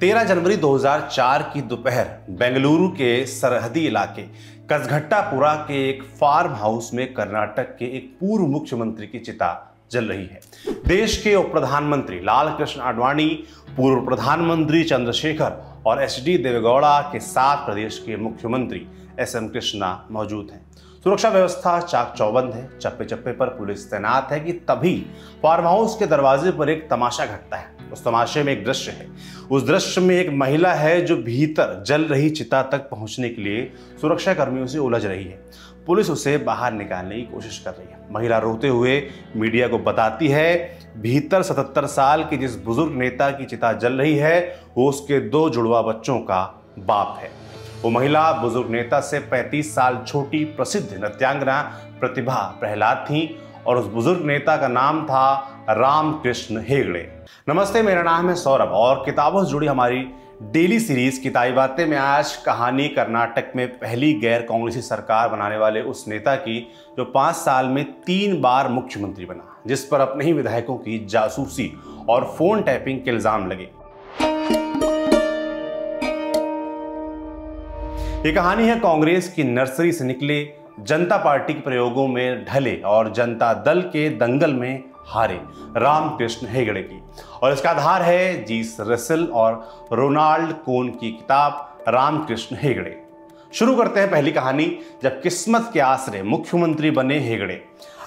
13 जनवरी 2004 की दोपहर बेंगलुरु के सरहदी इलाके कसघट्टापुरा के एक फार्म हाउस में कर्नाटक के एक पूर्व मुख्यमंत्री की चिता जल रही है। देश के उप प्रधानमंत्री लाल कृष्ण आडवाणी, पूर्व प्रधानमंत्री चंद्रशेखर और एचडी देवेगौड़ा के साथ प्रदेश के मुख्यमंत्री एसएम कृष्णा मौजूद हैं। सुरक्षा व्यवस्था चाक चौबंद है, चप्पे चप्पे पर पुलिस तैनात है कि तभी फार्म हाउस के दरवाजे पर एक तमाशा घटता है। उस तमाशे में एक दृश्य है। उस दृश्य में एक महिला है जो भीतर जल रही चिता तक पहुंचने के लिए सुरक्षा कर्मियों से उलझ रही है। पुलिस उसे बाहर निकालने की कोशिश कर रही है। महिला रोते हुए मीडिया को बताती है, भीतर 77 साल के जिस बुजुर्ग नेता की चिता जल रही है वो उसके 2 जुड़वा बच्चों का बाप है। वो महिला बुजुर्ग नेता से 35 साल छोटी प्रसिद्ध नृत्यांगना प्रतिभा प्रहलाद थी और उस बुजुर्ग नेता का नाम था रामकृष्ण हेगड़े। नमस्ते, मेरा नाम है सौरभ और किताबों से जुड़ी हमारी डेली सीरीज किताबी बातें में आज कहानी कर्नाटक में पहली गैर कांग्रेसी सरकार बनाने वाले उस नेता की जो 5 साल में 3 बार मुख्यमंत्री बना, जिस पर अपने ही विधायकों की जासूसी और फोन टैपिंग के इल्जाम लगे। ये कहानी है कांग्रेस की नर्सरी से निकले, जनता पार्टी के प्रयोगों में ढले और जनता दल के दंगल में हारे रामकृष्ण हेगड़े की, और इसका आधार है जीस रसेल और रोनाल्ड कोन की किताब रामकृष्ण हेगड़े। शुरू करते हैं पहली कहानी, जब किस्मत के आसरे मुख्यमंत्री बने हेगड़े।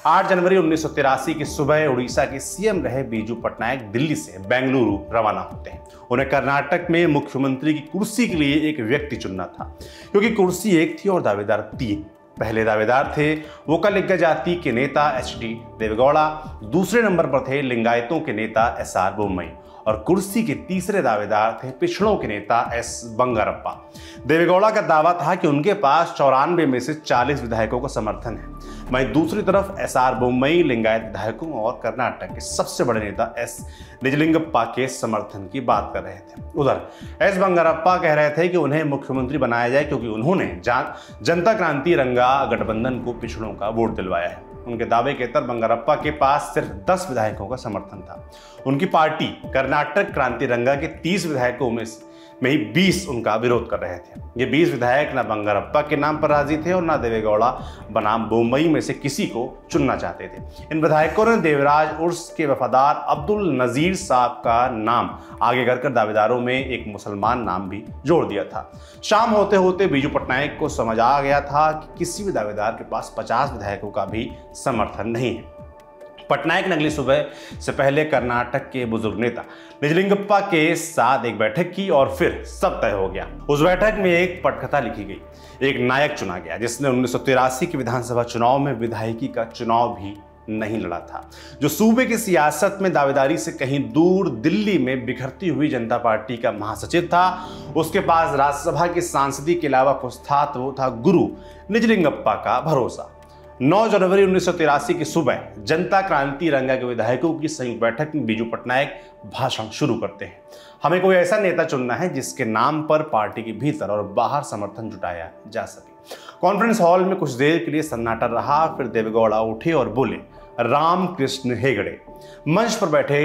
8 जनवरी 1983 की सुबह उड़ीसा के सीएम रहे बीजू पटनायक दिल्ली से बेंगलुरु रवाना होते हैं। उन्हें कर्नाटक में मुख्यमंत्री की कुर्सी के लिए एक व्यक्ति चुनना था, क्योंकि कुर्सी एक थी और दावेदार 3। पहले दावेदार थे वोक्कलिगा जाति के नेता एचडी देवेगौड़ा, दूसरे नंबर पर थे लिंगायतों के नेता एसआर बोम्मई और कुर्सी के तीसरे दावेदार थे पिछड़ों के नेता एस बंगारप्पा। देवेगौड़ा का दावा था कि उनके पास 94 में से 40 विधायकों का समर्थन है। वहीं दूसरी तरफ एसआर बोम्मई लिंगायत विधायकों और कर्नाटक के सबसे बड़े नेता एस निजलिंगप्पा के समर्थन की बात कर रहे थे। उधर एस बंगारप्पा कह रहे थे कि उन्हें मुख्यमंत्री बनाया जाए क्योंकि उन्होंने जनता क्रांति रंगा गठबंधन को पिछड़ों का वोट दिलवाया है। उनके दावे के तहत बंगारप्पा के पास सिर्फ 10 विधायकों का समर्थन था। उनकी पार्टी कर्नाटक क्रांति रंगा के 30 विधायकों में ही 20 उनका विरोध कर रहे थे। ये 20 विधायक ना बंगारप्पा के नाम पर राजी थे और ना देवेगौड़ा बनाम बोम्मई में से किसी को चुनना चाहते थे। इन विधायकों ने देवराज उर्स के वफादार अब्दुल नजीर साहब का नाम आगे कर दावेदारों में एक मुसलमान नाम भी जोड़ दिया था। शाम होते होते बीजू पटनायक को समझ आ गया था कि किसी भी दावेदार के पास 50 विधायकों का भी समर्थन नहीं है। पटनायक ने अगली सुबह से पहले कर्नाटक के बुजुर्ग नेता निजलिंगप्पा के साथ एक बैठक की और फिर सब तय हो गया। उस बैठक में एक पटकथा लिखी गई। एक नायक चुना गया जिसने 1983 के विधानसभा चुनाव में विधायकी का चुनाव भी नहीं लड़ा था, जो सूबे की सियासत में दावेदारी से कहीं दूर दिल्ली में बिखरती हुई जनता पार्टी का महासचिव था। उसके पास राज्यसभा की सांसदी के अलावा कुछ था तो वो था गुरु निजलिंगप्पा का भरोसा। 9 जनवरी 1983 की सुबह जनता क्रांति रंगा के विधायकों की संयुक्त बैठक में बीजू पटनायक भाषण शुरू करते हैं। हमें कोई ऐसा नेता चुनना है जिसके नाम पर पार्टी के भीतर और बाहर समर्थन जुटाया जा सके। कॉन्फ्रेंस हॉल में कुछ देर के लिए सन्नाटा रहा। फिर देवेगौड़ा उठे और बोले, रामकृष्ण हेगड़े। मंच पर बैठे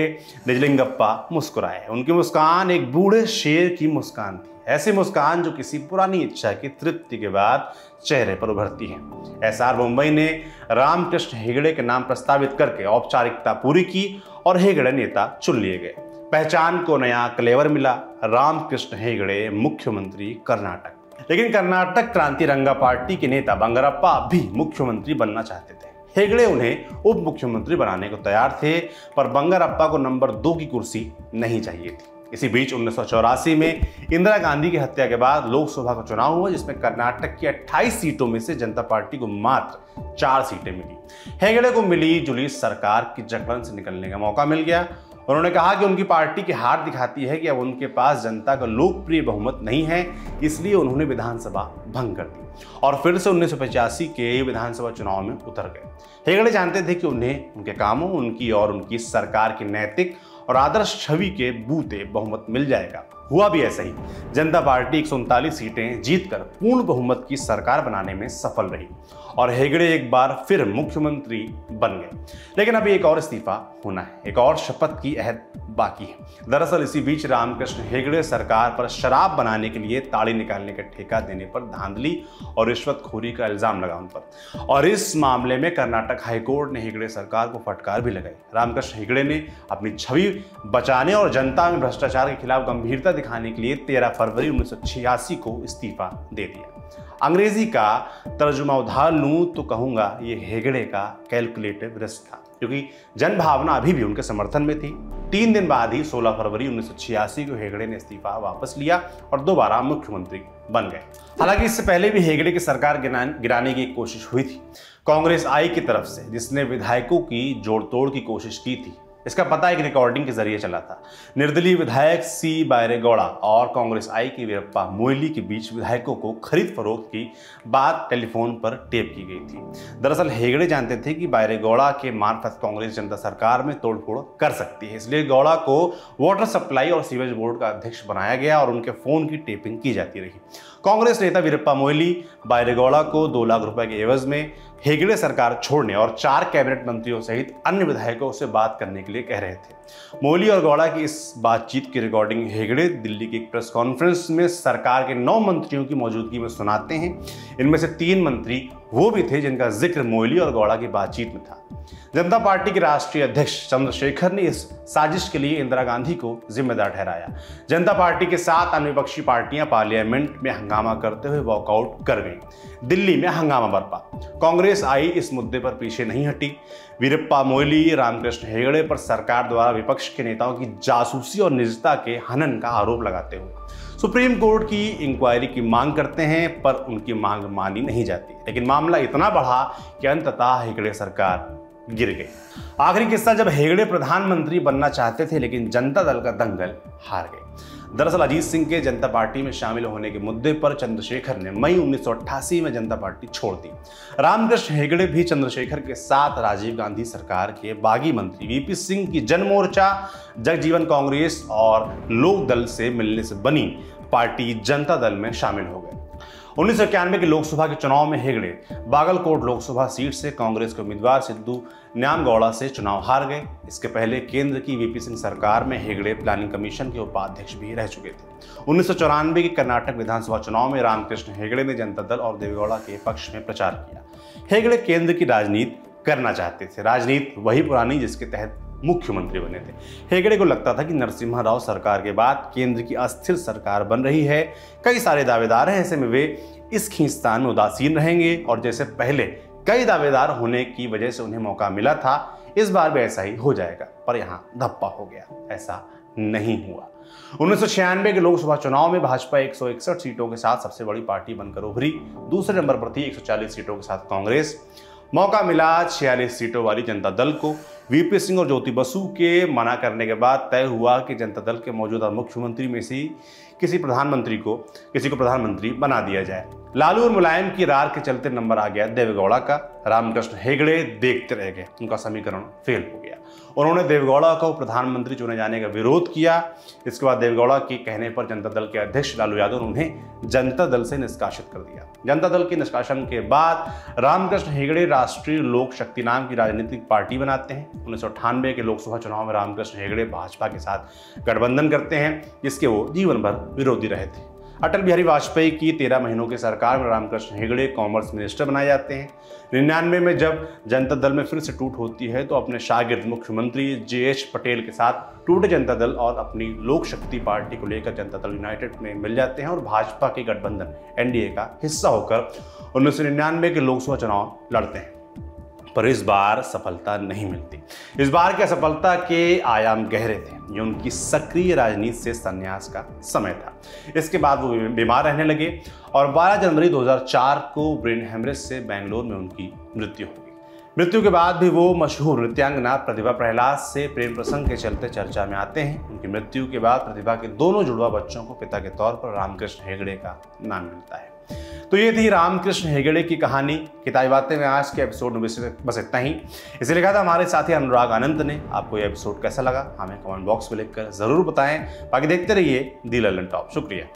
निजलिंगप्पा मुस्कुराए। उनकी मुस्कान एक बूढ़े शेर की मुस्कान थी, ऐसी मुस्कान जो किसी पुरानी इच्छा की तृप्ति के बाद चेहरे पर उभरती है। एसआर बोम्मई ने रामकृष्ण हेगड़े के नाम प्रस्तावित करके औपचारिकता पूरी की और हेगड़े नेता चुन लिए गए। पहचान को नया क्लेवर मिला, रामकृष्ण हेगड़े मुख्यमंत्री कर्नाटक। लेकिन कर्नाटक क्रांति रंगा पार्टी के नेता बंगारप्पा भी मुख्यमंत्री बनना चाहते थे। हेगड़े उन्हें उप मुख्यमंत्री बनाने को तैयार थे, पर बंगारप्पा को नंबर 2 की कुर्सी नहीं चाहिए थी। इसी बीच 1984 में इंदिरा गांधी की हत्या के बाद लोकसभा का चुनाव हुआ, जिसमें कर्नाटक की 28 सीटों में से जनता पार्टी को मात्र 4 सीटें मिली। हेगड़े को मिली जुली सरकार की जकड़न से निकलने का मौका मिल गया। उन्होंने कहा कि उनकी पार्टी की हार दिखाती है कि अब उनके पास जनता का लोकप्रिय बहुमत नहीं है, इसलिए उन्होंने विधानसभा भंग कर दी और फिर से 1985 के विधानसभा चुनाव में उतर गए। हेगड़े जानते थे कि उन्हें उनके कामों, उनकी और उनकी सरकार की नैतिक और आदर्श छवि के बूते बहुमत मिल जाएगा। हुआ भी ऐसा ही। जनता पार्टी 139 सीटें जीतकर पूर्ण बहुमत की सरकार बनाने में सफल रही और हेगड़े एक बार फिर मुख्यमंत्री बन गए। लेकिन अभी एक और इस्तीफा होना है, एक और शपथ की अहद बाकी है। दरअसल इसी बीच रामकृष्ण हेगड़े सरकार पर शराब बनाने के लिए ताड़ी निकालने का ठेका देने पर धांधली और रिश्वतखोरी का इल्जाम लगा उन पर, और इस मामले में कर्नाटक हाईकोर्ट ने हेगड़े सरकार को फटकार भी लगाई। रामकृष्ण हेगड़े ने अपनी छवि बचाने और जनता में भ्रष्टाचार के खिलाफ गंभीरता दिखाने के लिए 13 फरवरी 1986 को इस्तीफा दे दिया। अंग्रेजी का तर्जुमा उधार लूं तो कहूंगा ये हेगड़े का कैलकुलेटिव रिस्क था, क्योंकि जनभावना अभी भी उनके समर्थन में थी। 3 दिन बाद ही 16 फरवरी 1986 को हेगड़े ने इस्तीफा वापस लिया और दोबारा मुख्यमंत्री बन गए। हालांकि इससे पहले भी हेगड़े की सरकार गिराने की एक कोशिश हुई थी कांग्रेस आई की तरफ से, जिसने विधायकों की जोड़ तोड़ की कोशिश की थी। इसका पता एक रिकॉर्डिंग के जरिए चला था। निर्दलीय विधायक सी बैरेगौड़ा और कांग्रेस आई की वीरप्पा मोइली के बीच विधायकों को खरीद फरोख्त की बात टेलीफोन पर टेप की गई थी। दरअसल हेगड़े जानते थे कि बैरेगौड़ा के मार्फत कांग्रेस जनता सरकार में तोड़फोड़ कर सकती है, इसलिए गौड़ा को वाटर सप्लाई और सीवेज बोर्ड का अध्यक्ष बनाया गया और उनके फोन की टेपिंग की जाती रही। कांग्रेस नेता वीरप्पा मोइली बैरेगौड़ा को 2 लाख रुपए के एवज में हेगड़े सरकार छोड़ने और 4 कैबिनेट मंत्रियों सहित अन्य विधायकों से बात करने के लिए कह रहे थे। मोइली और गौड़ा की इस बातचीत की रिकॉर्डिंग हेगड़े दिल्ली की एक प्रेस कॉन्फ्रेंस में सरकार के 9 मंत्रियों की मौजूदगी में सुनाते हैं। इनमें से 3 मंत्री वो भी थे जिनका जिक्र मोइली और गौड़ा की बातचीत में था। जनता पार्टी के राष्ट्रीय अध्यक्ष चंद्रशेखर ने इस साजिश के लिए इंदिरा गांधी को जिम्मेदार ठहराया। जनता पार्टी के 7 अन्य विपक्षी पार्टियां पार्लियामेंट में हंगामा करते हुए वॉकआउट कर गईं। दिल्ली में हंगामा बरपा। कांग्रेस आई इस मुद्दे पर पीछे नहीं हटी। वीरप्पा मोइली रामकृष्ण हेगड़े पर सरकार द्वारा विपक्ष के नेताओं की जासूसी और निजता के हनन का आरोप लगाते हुए सुप्रीम कोर्ट की इंक्वायरी की मांग करते हैं, पर उनकी मांग मानी नहीं जाती। लेकिन मामला इतना बढ़ा कि अंततः हेगड़े सरकार गिर गई। आखिरी किस्सा जब हेगड़े प्रधानमंत्री बनना चाहते थे, लेकिन जनता दल का दंगल हार गए। दरअसल अजीत सिंह के जनता पार्टी में शामिल होने के मुद्दे पर चंद्रशेखर ने मई 1988 में जनता पार्टी छोड़ दी। रामकृष्ण हेगड़े भी चंद्रशेखर के साथ राजीव गांधी सरकार के बागी मंत्री वीपी सिंह की जनमोर्चा, जगजीवन कांग्रेस और लोक दल से मिलने से बनी पार्टी जनता दल में शामिल हो गए। 1991 के लोकसभा के चुनाव में हेगड़े बागलकोट लोकसभा सीट से कांग्रेस के उम्मीदवार सिद्धू न्यामगौड़ा से चुनाव हार गए। इसके पहले केंद्र की वीपी सिंह सरकार में हेगड़े प्लानिंग कमीशन के उपाध्यक्ष भी रह चुके थे। 1994 के कर्नाटक विधानसभा चुनाव में रामकृष्ण हेगड़े ने जनता दल और देवेगौड़ा के पक्ष में प्रचार किया। हेगड़े केंद्र की राजनीति करना चाहते थे, राजनीति वही पुरानी जिसके तहत मुख्यमंत्री बने थे। हेगड़े को लगता था कि नरसिम्हा राव सरकार के बाद केंद्र की अस्थिर सरकार बन रही है, कई सारे दावेदार हैं, ऐसे में वे इस खींचतान में उदासीन रहेंगे और जैसे पहले कई दावेदार होने की वजह से उन्हें मौका मिला था, इस बार भी ऐसा ही हो जाएगा। पर यहाँ धप्पा हो गया, ऐसा नहीं हुआ। 1996 के लोकसभा चुनाव में भाजपा 161 सीटों के साथ सबसे बड़ी पार्टी बनकर उभरी। दूसरे नंबर पर थी 140 सीटों के साथ कांग्रेस। मौका मिला 46 सीटों वाली जनता दल को। वीपी सिंह और ज्योति बसु के मना करने के बाद तय हुआ कि जनता दल के मौजूदा मुख्यमंत्री में से किसी को प्रधानमंत्री बना दिया जाए। लालू और मुलायम की रार के चलते नंबर आ गया देवेगौड़ा का। रामकृष्ण हेगड़े देखते रह गए, उनका समीकरण फेल हो गया। उन्होंने देवेगौड़ा को प्रधानमंत्री चुने जाने का विरोध किया। इसके बाद देवेगौड़ा के कहने पर जनता दल के अध्यक्ष लालू यादव ने उन्हें जनता दल से निष्कासित कर दिया। जनता दल के निष्कासन के बाद रामकृष्ण हेगड़े राष्ट्रीय लोक शक्ति नाम की राजनीतिक पार्टी बनाते हैं। 1998 के लोकसभा चुनाव में रामकृष्ण हेगड़े भाजपा के साथ गठबंधन करते हैं, जिसके वो जीवन भर विरोधी रहे थे। अटल बिहारी वाजपेयी की 13 महीनों की सरकार में रामकृष्ण हेगड़े कॉमर्स मिनिस्टर बनाए जाते हैं। 99 में जब जनता दल में फिर से टूट होती है तो अपने शागिर्द मुख्यमंत्री जे.एच. पटेल के साथ टूटे जनता दल और अपनी लोक शक्ति पार्टी को लेकर जनता दल यूनाइटेड में मिल जाते हैं और भाजपा के गठबंधन एनडीए का हिस्सा होकर 1999 के लोकसभा चुनाव लड़ते हैं। पर इस बार सफलता नहीं मिलती। इस बार की असफलता के आयाम गहरे थे। ये उनकी सक्रिय राजनीति से संन्यास का समय था। इसके बाद वो बीमार रहने लगे और 12 जनवरी 2004 को ब्रेन हेमरेज से बेंगलोर में उनकी मृत्यु हो गई। मृत्यु के बाद भी वो मशहूर नृत्यांगना प्रतिभा प्रहलाद से प्रेम प्रसंग के चलते चर्चा में आते हैं। उनकी मृत्यु के बाद प्रतिभा के दोनों जुड़वा बच्चों को पिता के तौर पर रामकृष्ण हेगड़े का नाम मिलता है। तो ये थी रामकृष्ण हेगड़े की कहानी किताबी बातें में। आज के एपिसोड में बस इतना ही। इसे लिखा था हमारे साथी अनुराग आनंद ने। आपको ये एपिसोड कैसा लगा हमें कमेंट बॉक्स में लिखकर जरूर बताएं। बाकी देखते रहिए दी लल्लन टॉप। शुक्रिया।